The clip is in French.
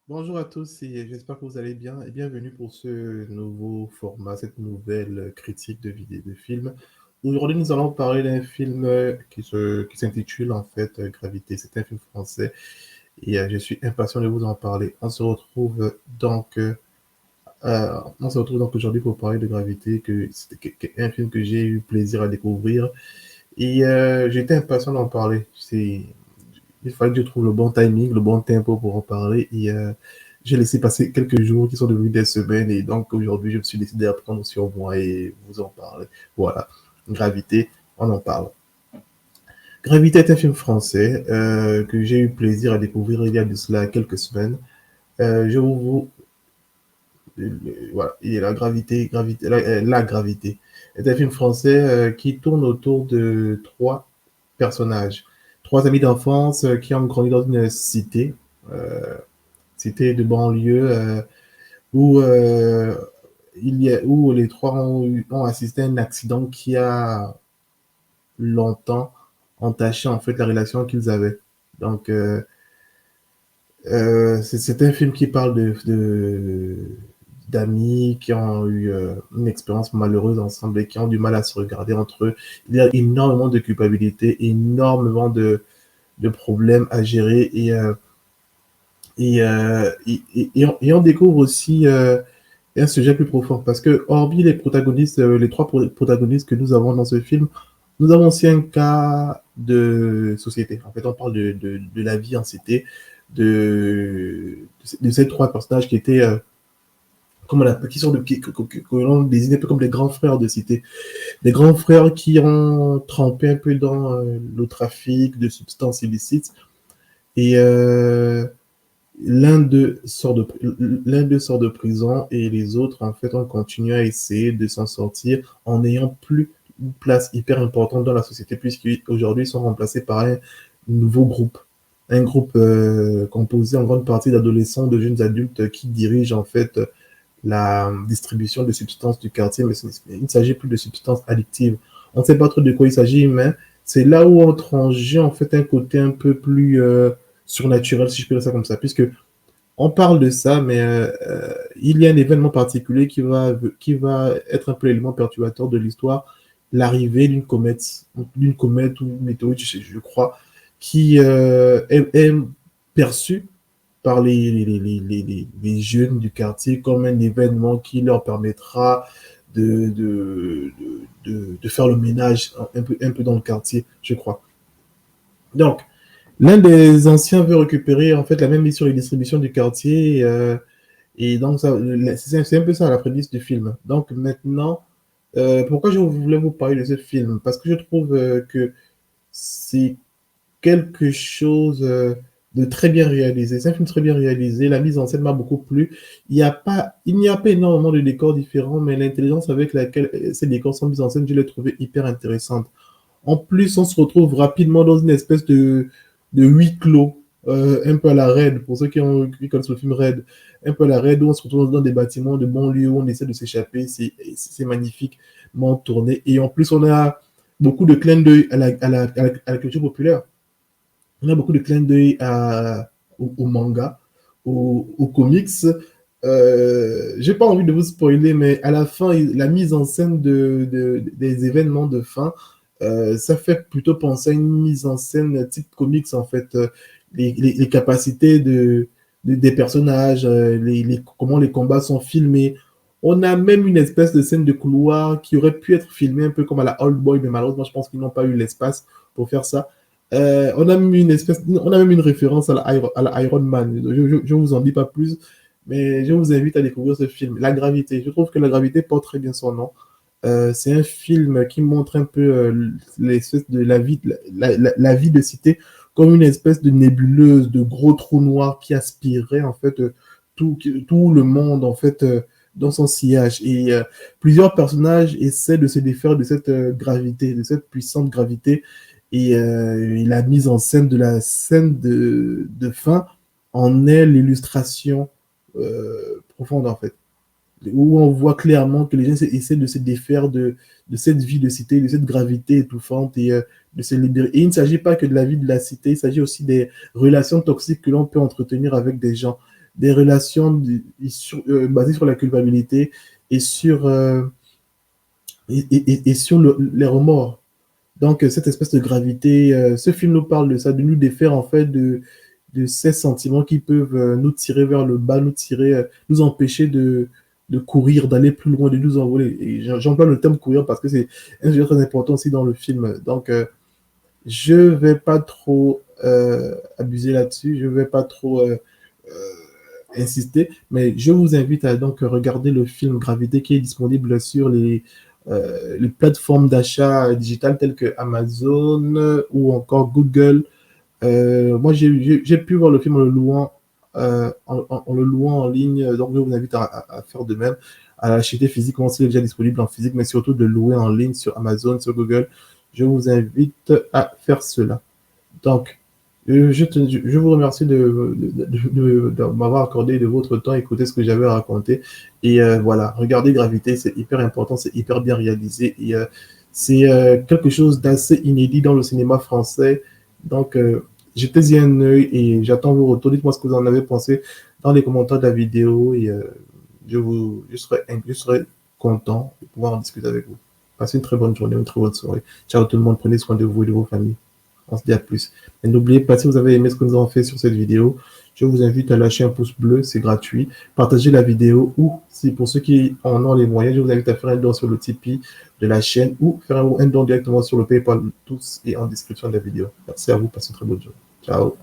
Bonjour à tous et j'espère que vous allez bien et bienvenue pour ce nouveau format, cette nouvelle critique de vidéo de film. Aujourd'hui, nous allons parler d'un film qui s'intitule en fait Gravité. C'est un film français et je suis impatient de vous en parler. On se retrouve donc aujourd'hui pour parler de Gravité, un film que j'ai eu plaisir à découvrir et j'étais impatient d'en parler. Il fallait que je trouve le bon timing, le bon tempo pour en parler. Et j'ai laissé passer quelques jours qui sont devenus des semaines. Et donc aujourd'hui, je me suis décidé à prendre sur moi et vous en parler. Voilà. Gravité, on en parle. Gravité est un film français que j'ai eu plaisir à découvrir il y a de cela quelques semaines. Je vous voilà, et la gravité est un film français qui tourne autour de trois personnages, trois amis d'enfance qui ont grandi dans une cité, euh, cité de banlieue, où où les trois ont assisté à un accident qui a longtemps entaché en fait la relation qu'ils avaient. Donc c'est un film qui parle d'amis qui ont eu une expérience malheureuse ensemble et qui ont du mal à se regarder entre eux. Il y a énormément de culpabilité, énormément de problèmes à gérer et on découvre aussi un sujet plus profond parce que hormis les protagonistes, les trois protagonistes que nous avons dans ce film, nous avons aussi un cas de société. En fait, on parle de la vie en cité, de ces trois personnages qui étaient, comme on appelle, que l'on désigne un peu comme des grands frères de cité. Des grands frères qui ont trempé un peu dans le trafic de substances illicites. Et l'un d'eux sort de prison et les autres, en fait, ont continué à essayer de s'en sortir en n'ayant plus une place hyper importante dans la société, puisqu'aujourd'hui, ils sont remplacés par un nouveau groupe. Un groupe composé en grande partie d'adolescents, de jeunes adultes qui dirigent, en fait, la distribution de substances du quartier, mais il ne s'agit plus de substances addictives. On ne sait pas trop de quoi il s'agit, mais c'est là où entre en jeu, en fait, un côté un peu plus surnaturel, si je peux dire ça comme ça, puisque on parle de ça, mais il y a un événement particulier qui va être un peu l'élément perturbateur de l'histoire, l'arrivée d'une comète ou une météorite, je crois, qui est perçue par les jeunes du quartier comme un événement qui leur permettra de faire le ménage un peu dans le quartier, je crois. Donc, l'un des anciens veut récupérer en fait la même mise sur les distributions du quartier et donc c'est un peu ça la prémisse du film. Donc maintenant, pourquoi je voulais vous parler de ce film? Parce que je trouve que c'est quelque chose de très bien réalisé. C'est un film très bien réalisé. La mise en scène m'a beaucoup plu. Il n'y a pas énormément de décors différents, mais l'intelligence avec laquelle ces décors sont mis en scène, je l'ai trouvé hyper intéressante. En plus, on se retrouve rapidement dans une espèce de huis clos, un peu à la Raid, pour ceux qui connaissent le film Raid, un peu à la Raid, où on se retrouve dans des bâtiments de banlieue, où on essaie de s'échapper, c'est magnifiquement tourné. Et en plus, on a beaucoup de clins d'œil à la culture populaire. On a beaucoup de clins d'œil au manga, aux comics. J'ai pas envie de vous spoiler, mais à la fin, la mise en scène des événements de fin, ça fait plutôt penser à une mise en scène type comics, en fait. Les capacités des personnages, comment les combats sont filmés. On a même une espèce de scène de couloir qui aurait pu être filmée un peu comme à la Old Boy, mais malheureusement, je pense qu'ils n'ont pas eu l'espace pour faire ça. On a même une référence à la Iron Man. Je vous en dis pas plus, mais je vous invite à découvrir ce film. La gravité. Je trouve que la gravité porte très bien son nom. C'est un film qui montre un peu l'espèce de la vie de cité comme une espèce de nébuleuse, de gros trou noir qui aspirait en fait tout le monde en fait dans son sillage. Et plusieurs personnages essaient de se défaire de cette gravité, de cette puissante gravité. Et la mise en scène de la scène de fin en est l'illustration profonde en fait où on voit clairement que les gens essaient de se défaire de cette vie de cité, de cette gravité étouffante et de se libérer. Et il ne s'agit pas que de la vie de la cité, il s'agit aussi des relations toxiques que l'on peut entretenir avec des gens, des relations basées sur la culpabilité et sur les remords. Donc, cette espèce de gravité, ce film nous parle de ça, de nous défaire en fait de ces sentiments qui peuvent nous tirer vers le bas, nous empêcher de courir, d'aller plus loin, de nous envoler. Et j'emploie le terme courir parce que c'est un sujet très important aussi dans le film. Donc, je vais pas trop abuser là-dessus, je vais pas trop insister, mais je vous invite à donc regarder le film Gravité qui est disponible sur les plateformes d'achat digital telles que Amazon ou encore Google. Moi, j'ai pu voir le film en le louant, en le louant en ligne, donc je vous invite à faire de même, à l'acheter physiquement s'il est déjà disponible en physique, mais surtout de louer en ligne sur Amazon, sur Google. Je vous invite à faire cela. Donc, je vous remercie de m'avoir accordé de votre temps, écouter ce que j'avais à raconter. Et voilà, regardez Gravité, c'est hyper important, c'est hyper bien réalisé. Et c'est quelque chose d'assez inédit dans le cinéma français. Donc, jetez-y un œil et j'attends vos retours. Dites-moi ce que vous en avez pensé dans les commentaires de la vidéo. Et je serai content de pouvoir en discuter avec vous. Passez une très bonne journée, une très bonne soirée. Ciao tout le monde, prenez soin de vous et de vos familles. On se dit à plus. Et n'oubliez pas, si vous avez aimé ce que nous avons fait sur cette vidéo, je vous invite à lâcher un pouce bleu, c'est gratuit. Partagez la vidéo ou, si pour ceux qui en ont les moyens, je vous invite à faire un don sur le Tipeee de la chaîne ou faire un don directement sur le PayPal, tous et en description de la vidéo. Merci à vous, passez une très bonne journée. Ciao.